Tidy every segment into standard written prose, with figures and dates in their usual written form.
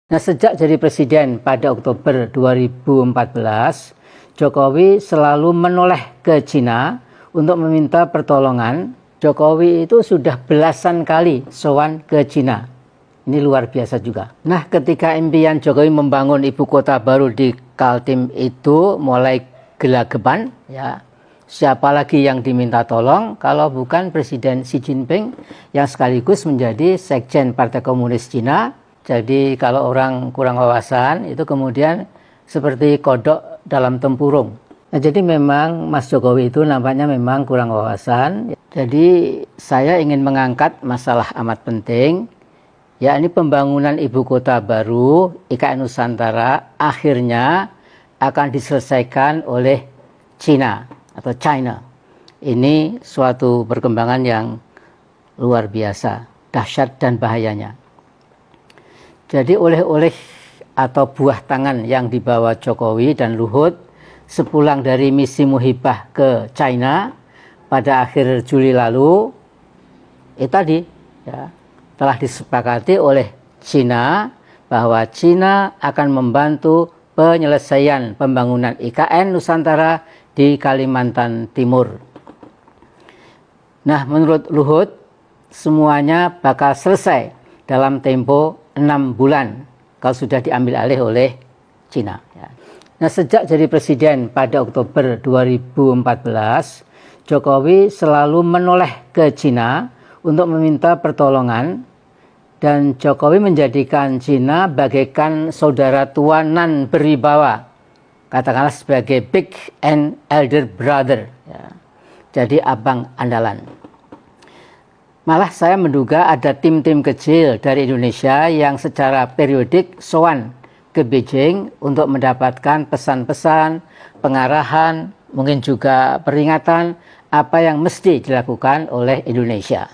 Nah, sejak jadi presiden pada Oktober 2014, Jokowi selalu menoleh ke Cina untuk meminta pertolongan. Jokowi itu sudah belasan kali sowan ke Cina. Ini luar biasa juga. Nah, ketika impian Jokowi membangun ibu kota baru di Kaltim itu mulai gelagapan, ya, siapa lagi yang diminta tolong kalau bukan Presiden Xi Jinping yang sekaligus menjadi Sekjen Partai Komunis Cina. Jadi kalau orang kurang wawasan itu kemudian seperti kodok dalam tempurung. Nah, jadi memang Mas Jokowi itu nampaknya memang kurang wawasan. Jadi saya ingin mengangkat masalah amat penting, yakni pembangunan ibu kota baru IKN Nusantara akhirnya akan diselesaikan oleh China atau China. Ini suatu perkembangan yang luar biasa, dahsyat dan bahayanya. Jadi oleh-oleh atau buah tangan yang dibawa Jokowi dan Luhut sepulang dari misi muhibah ke China pada akhir Juli lalu, tadi ya, telah disepakati oleh China bahwa China akan membantu penyelesaian pembangunan IKN Nusantara di Kalimantan Timur. Nah, menurut Luhut, semuanya bakal selesai dalam tempo 6 bulan kalau sudah diambil alih oleh Cina. Nah, sejak jadi presiden pada Oktober 2014, Jokowi selalu menoleh ke Cina untuk meminta pertolongan, dan Jokowi menjadikan Cina bagaikan saudara tua nan beribawa, katakanlah sebagai big and elder brother, ya. Jadi abang andalan. Malah saya menduga ada tim-tim kecil dari Indonesia yang secara periodik sowan ke Beijing untuk mendapatkan pesan-pesan, pengarahan, mungkin juga peringatan apa yang mesti dilakukan oleh Indonesia.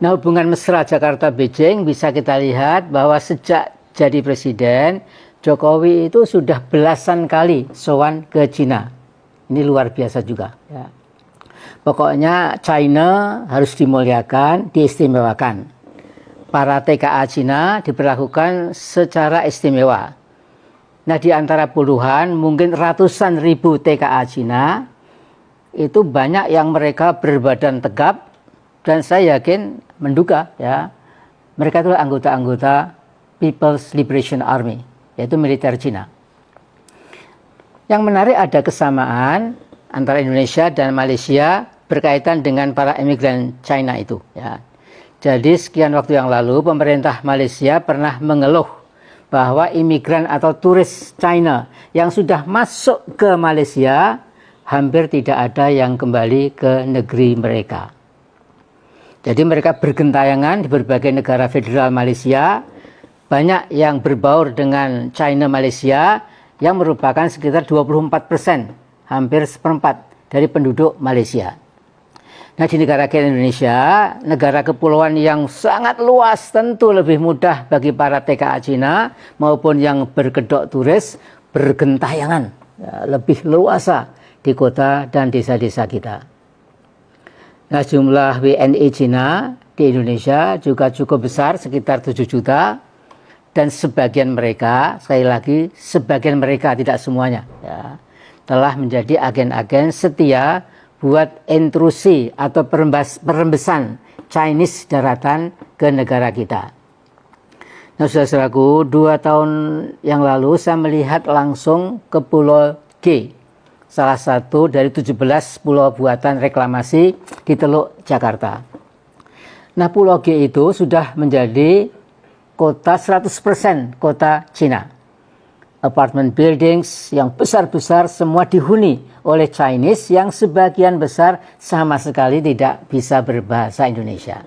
Nah, hubungan mesra Jakarta-Beijing bisa kita lihat bahwa sejak jadi presiden, Jokowi itu sudah belasan kali sowan ke Cina. Ini luar biasa juga, ya. Pokoknya China harus dimuliakan, diistimewakan. Para TKA Cina diperlakukan secara istimewa. Nah, di antara puluhan, mungkin ratusan ribu TKA Cina, itu banyak yang mereka berbadan tegap, dan saya yakin menduga, ya, mereka itu anggota-anggota People's Liberation Army, yaitu militer Cina. Yang menarik ada kesamaan antara Indonesia dan Malaysia berkaitan dengan para imigran China itu, ya. Jadi sekian waktu yang lalu pemerintah Malaysia pernah mengeluh bahwa imigran atau turis China yang sudah masuk ke Malaysia hampir tidak ada yang kembali ke negeri mereka. Jadi mereka bergentayangan di berbagai negara federal Malaysia, banyak yang berbaur dengan China Malaysia yang merupakan sekitar 24%, hampir seperempat dari penduduk Malaysia. Nah, di negara kita Indonesia, negara kepulauan yang sangat luas, tentu lebih mudah bagi para TKA Cina maupun yang berkedok turis bergentayangan, ya, lebih luasa di kota dan desa-desa kita. Nah, jumlah WNI Cina di Indonesia juga cukup besar, sekitar 7 juta. Dan sebagian mereka, sekali lagi, sebagian mereka, tidak semuanya, ya, telah menjadi agen-agen setia buat intrusi atau perembesan Chinese daratan ke negara kita. Nah, saudara-saudaraku, 2 tahun yang lalu saya melihat langsung ke Pulau G, salah satu dari 17 pulau buatan reklamasi di Teluk Jakarta. Nah, Pulau G itu sudah menjadi kota 100% kota Cina. Apartment buildings yang besar-besar semua dihuni oleh Chinese yang sebagian besar sama sekali tidak bisa berbahasa Indonesia.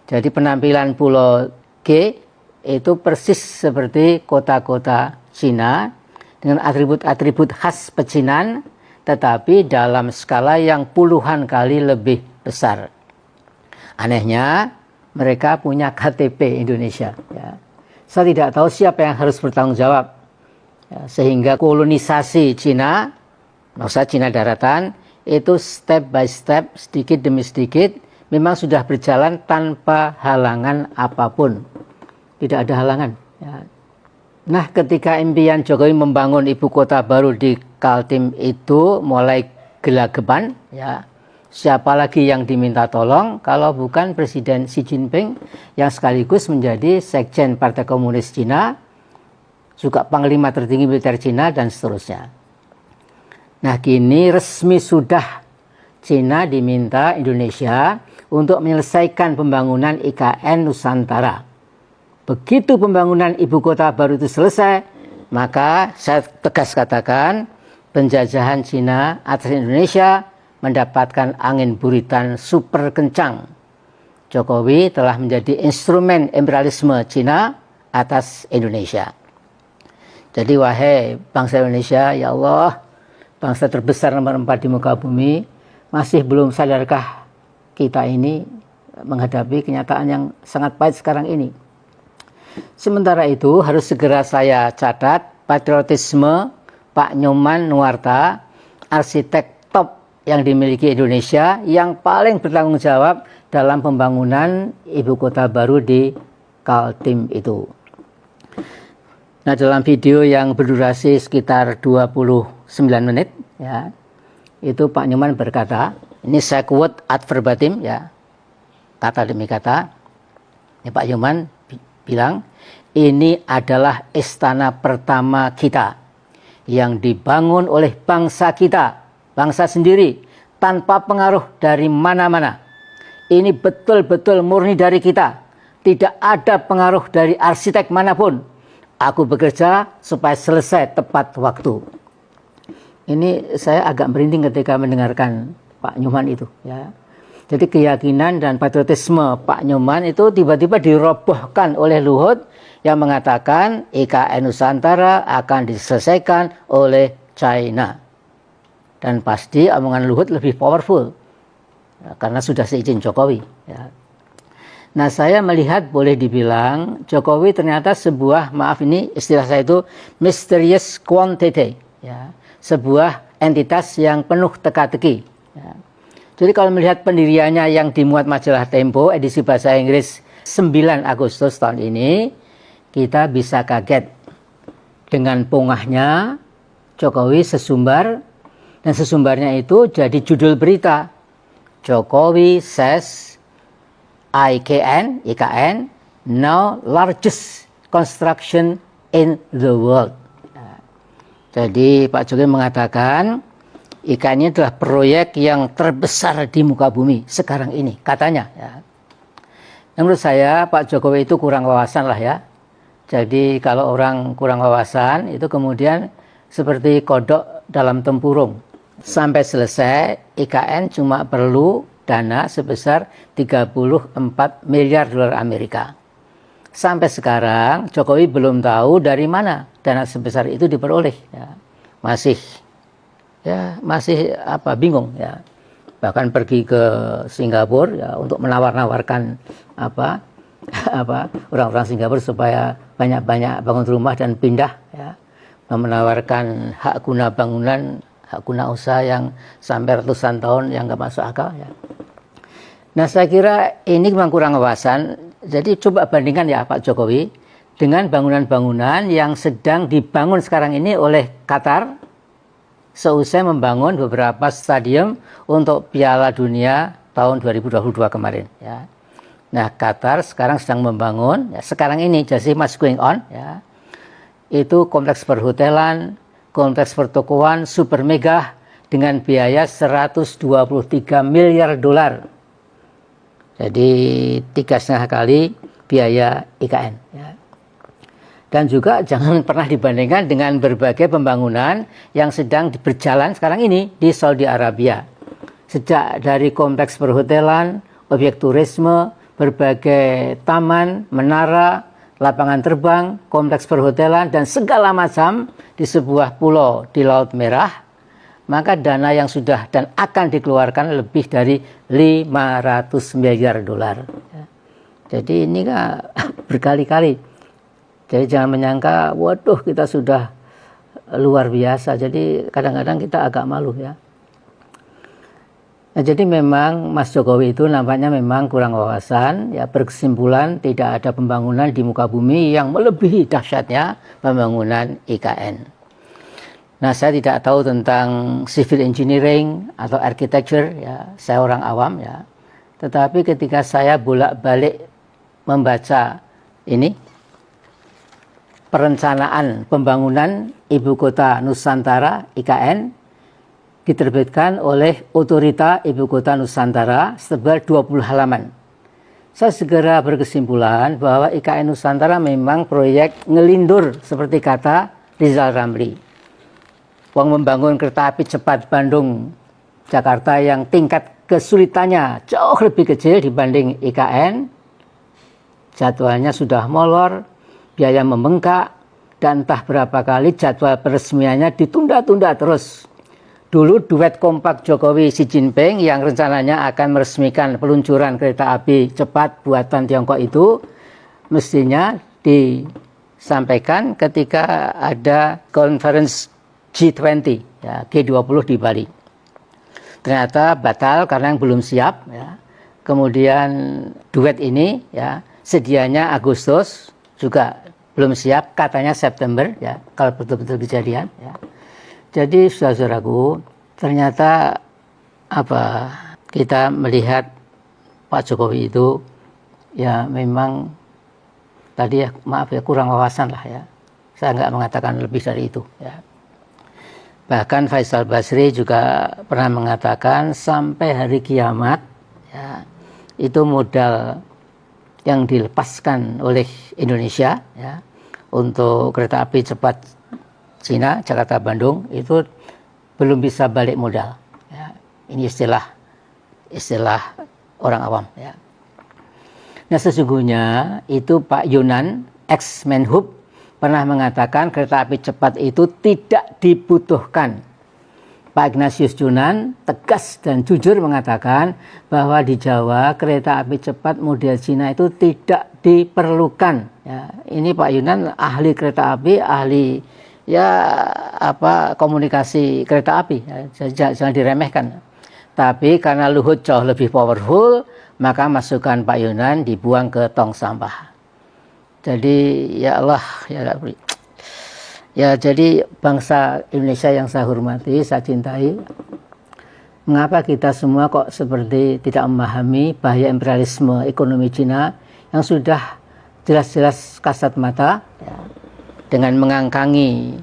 Jadi penampilan Pulau G itu persis seperti kota-kota Cina dengan atribut-atribut khas pecinan, tetapi dalam skala yang puluhan kali lebih besar. Anehnya, mereka punya KTP Indonesia. Ya. Saya tidak tahu siapa yang harus bertanggung jawab. Ya, sehingga kolonisasi Cina, maksudnya Cina daratan, itu step by step, sedikit demi sedikit, memang sudah berjalan tanpa halangan apapun. tidak ada halangan. Ya. Nah, ketika impian Jokowi membangun ibu kota baru di Kaltim itu mulai gelagapan, ya, siapa lagi yang diminta tolong kalau bukan Presiden Xi Jinping yang sekaligus menjadi Sekjen Partai Komunis Cina, juga Panglima tertinggi militer Cina, dan seterusnya. Nah, kini resmi sudah Cina diminta Indonesia untuk menyelesaikan pembangunan IKN Nusantara. Begitu pembangunan ibu kota baru itu selesai, maka saya tegas katakan penjajahan Cina atas Indonesia mendapatkan angin buritan super kencang. Jokowi telah menjadi instrumen imperialisme Cina atas Indonesia. Jadi wahai bangsa Indonesia, ya Allah, bangsa terbesar nomor 4 di muka bumi, masih belum sadarkah kita ini menghadapi kenyataan yang sangat pahit sekarang ini? Sementara itu harus segera saya catat patriotisme Pak Nyoman Nuarta, arsitek top yang dimiliki Indonesia, yang paling bertanggung jawab dalam pembangunan ibu kota baru di Kaltim itu. Nah, dalam video yang berdurasi sekitar 29 menit, ya, itu Pak Nyoman berkata, ini saya quote ad verbatim, ya, kata demi kata. Ini Pak Nyoman bilang, ini adalah istana pertama kita yang dibangun oleh bangsa kita, bangsa sendiri, tanpa pengaruh dari mana-mana. Ini betul-betul murni dari kita, tidak ada pengaruh dari arsitek manapun. Aku bekerja supaya selesai tepat waktu. Ini saya agak merinding ketika mendengarkan Pak Nyoman itu, ya. Jadi keyakinan dan patriotisme Pak Nyoman itu tiba-tiba dirobohkan oleh Luhut yang mengatakan IKN Nusantara akan diselesaikan oleh China. Dan pasti omongan Luhut lebih powerful, ya, karena sudah seizin Jokowi. Ya. Nah, saya melihat boleh dibilang Jokowi ternyata sebuah, maaf ini istilah saya itu, mysterious quantity, ya, sebuah entitas yang penuh teka-teki. Ya. Jadi kalau melihat pendiriannya yang dimuat majalah Tempo edisi bahasa Inggris 9 Agustus tahun ini, kita bisa kaget dengan pongahnya Jokowi sesumbar, dan sesumbarnya itu jadi judul berita. Jokowi says IKN now largest construction in the world. Jadi Pak Jokowi mengatakan IKN ini adalah proyek yang terbesar di muka bumi sekarang ini, katanya. Ya. Menurut saya Pak Jokowi itu kurang wawasan lah, ya. Jadi kalau orang kurang wawasan itu kemudian seperti kodok dalam tempurung. Sampai selesai IKN cuma perlu dana sebesar 34 miliar dolar Amerika. Sampai sekarang Jokowi belum tahu dari mana dana sebesar itu diperoleh. Ya. Masih bingung, ya. Bahkan pergi ke Singapura, ya, untuk menawar-nawarkan orang-orang Singapura supaya banyak-banyak bangun rumah dan pindah, ya. Menawarkan hak guna bangunan, hak guna usaha yang sampai ratusan tahun yang nggak masuk akal, ya. Nah, saya kira ini memang kurang wawasan. Jadi coba bandingkan, ya, Pak Jokowi dengan bangunan-bangunan yang sedang dibangun sekarang ini oleh Qatar seusai membangun beberapa stadium untuk Piala Dunia tahun 2022 kemarin, ya. Nah, Qatar sekarang sedang membangun, ya, sekarang ini jadi masih going on, ya. Itu kompleks perhotelan, kompleks pertokoan super megah dengan biaya 123 miliar dolar. Jadi 3,5 kali biaya IKN, ya. Dan juga jangan pernah dibandingkan dengan berbagai pembangunan yang sedang berjalan sekarang ini di Saudi Arabia. Sejak dari kompleks perhotelan, objek turisme, berbagai taman, menara, lapangan terbang, kompleks perhotelan, dan segala macam di sebuah pulau di Laut Merah, maka dana yang sudah dan akan dikeluarkan lebih dari 500 miliar dolar. Jadi ini kan berkali-kali. Jadi jangan menyangka, waduh kita sudah luar biasa. Jadi kadang-kadang kita agak malu, ya. Nah, jadi memang Mas Jokowi itu nampaknya memang kurang wawasan, ya berkesimpulan tidak ada pembangunan di muka bumi yang melebihi dahsyatnya pembangunan IKN. Nah, saya tidak tahu tentang civil engineering atau architecture, ya saya orang awam ya. Tetapi ketika saya bolak-balik membaca ini perencanaan pembangunan Ibu Kota Nusantara IKN diterbitkan oleh Otorita Ibu Kota Nusantara setebal 20 halaman. Saya segera berkesimpulan bahwa IKN Nusantara memang proyek ngelindur seperti kata Rizal Ramli. Uang membangun kereta api cepat Bandung Jakarta yang tingkat kesulitannya jauh lebih kecil dibanding IKN. Jadwalnya sudah molor, biaya membengkak, dan entah berapa kali jadwal peresmiannya ditunda-tunda terus. Dulu duet kompak Jokowi Xi Jinping yang rencananya akan meresmikan peluncuran kereta api cepat buatan Tiongkok itu mestinya disampaikan ketika ada conference G20, ya, G20 di Bali. Ternyata batal karena yang belum siap. Ya. Kemudian duet ini ya sedianya Agustus juga belum siap, katanya September ya kalau betul-betul kejadian. Ya. Jadi saudaraku, ternyata kita melihat Pak Jokowi itu ya memang tadi ya maaf ya kurang wawasan lah ya. Saya nggak mengatakan lebih dari itu ya. Bahkan Faisal Basri juga pernah mengatakan sampai hari kiamat ya itu modal yang dilepaskan oleh Indonesia ya untuk kereta api cepat Cina, Jakarta, Bandung itu belum bisa balik modal. Ya. Ini istilah orang awam. Ya. Nah sesungguhnya itu Pak Yunan, ex-Menhub, pernah mengatakan kereta api cepat itu tidak dibutuhkan. Pak Ignatius Yunan tegas dan jujur mengatakan bahwa di Jawa kereta api cepat model Cina itu tidak diperlukan. Ya. Ini Pak Yunan ahli kereta api, ahli komunikasi kereta api, ya, jangan diremehkan. Tapi karena Luhut jauh lebih powerful, maka masukan Pak Yunan dibuang ke tong sampah. Jadi ya Allah, ya jadi bangsa Indonesia yang saya hormati, saya cintai, mengapa kita semua kok seperti tidak memahami bahaya imperialisme ekonomi Cina yang sudah jelas-jelas kasat mata, ya, dengan mengangkangi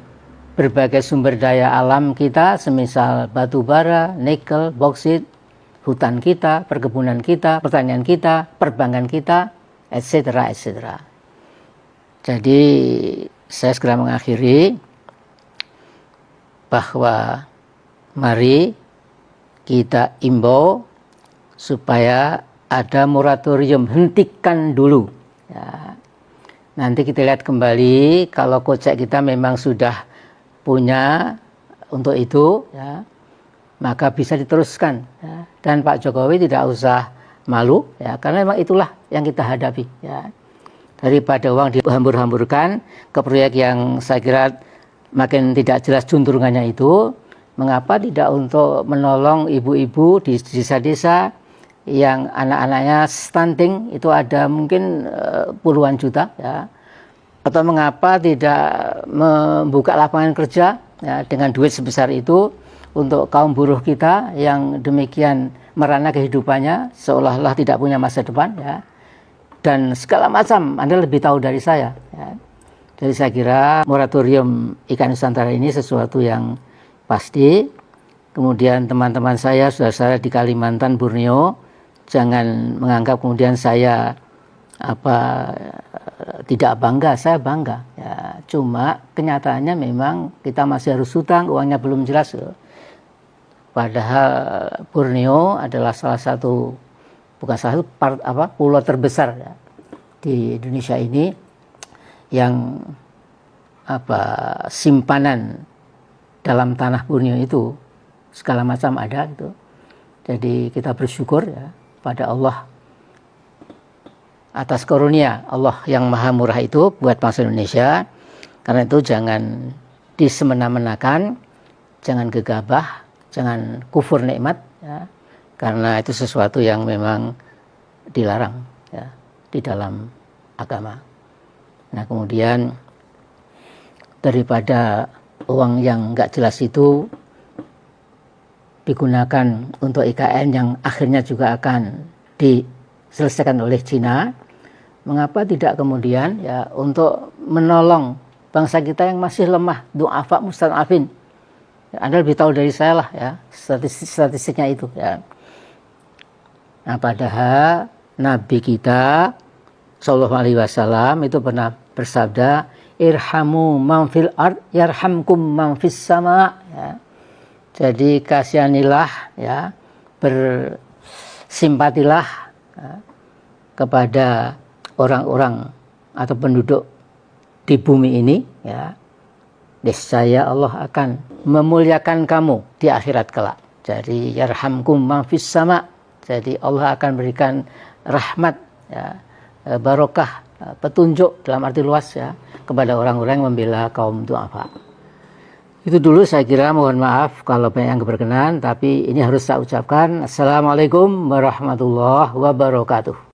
berbagai sumber daya alam kita, semisal batu bara, nikel, boksit, hutan kita, perkebunan kita, pertanian kita, perbankan kita, etc., etc. Jadi saya segera mengakhiri bahwa mari kita imbau supaya ada moratorium, hentikan dulu. Ya. Nanti kita lihat kembali kalau kocek kita memang sudah punya untuk itu, ya, maka bisa diteruskan. Ya. Dan Pak Jokowi tidak usah malu, ya, karena memang itulah yang kita hadapi. Ya. Daripada uang dihambur-hamburkan ke proyek yang saya kira makin tidak jelas junturungannya itu, mengapa tidak untuk menolong ibu-ibu di desa-desa yang anak-anaknya stunting itu ada mungkin puluhan juta, ya. Atau mengapa tidak membuka lapangan kerja, ya, dengan duit sebesar itu untuk kaum buruh kita yang demikian merana kehidupannya seolah-olah tidak punya masa depan, ya. Dan segala macam, Anda lebih tahu dari saya, ya. Jadi saya kira moratorium IKN Nusantara ini sesuatu yang pasti. Kemudian teman-teman saya, saudara-saudara di Kalimantan, Borneo, jangan menganggap kemudian saya tidak bangga. Saya bangga, ya. Cuma kenyataannya memang kita masih harus hutang, uangnya belum jelas. Padahal Borneo adalah pulau terbesar, ya, di Indonesia ini yang simpanan dalam tanah Borneo itu segala macam ada gitu. Jadi kita bersyukur, ya, pada Allah atas karunia Allah yang maha murah itu buat bangsa Indonesia. Karena itu jangan disemena-menakan, jangan gegabah, jangan kufur nikmat, ya. karena itu sesuatu yang memang dilarang ya di dalam agama. Nah kemudian daripada uang yang nggak jelas itu digunakan untuk IKN yang akhirnya juga akan diselesaikan oleh Cina, mengapa tidak kemudian ya untuk menolong bangsa kita yang masih lemah, du'afa mustad'afin. Anda lebih tahu dari saya lah ya statistiknya itu ya. Nah padahal Nabi kita Sallallahu Alaihi Wasallam itu pernah bersabda, irhamu man fil ard yarhamkum man fis sama ya. Jadi kasihanilah ya, bersimpatilah ya, kepada orang-orang atau penduduk di bumi ini ya. Niscaya Allah akan memuliakan kamu di akhirat kelak. Jadi yarhamkum man fis sama. Jadi Allah akan berikan rahmat ya, barokah, petunjuk dalam arti luas ya kepada orang-orang yang membela kaum du'afa. Itu dulu saya kira, mohon maaf kalau banyak yang berkenan, tapi ini harus saya ucapkan. Assalamualaikum warahmatullahi wabarakatuh.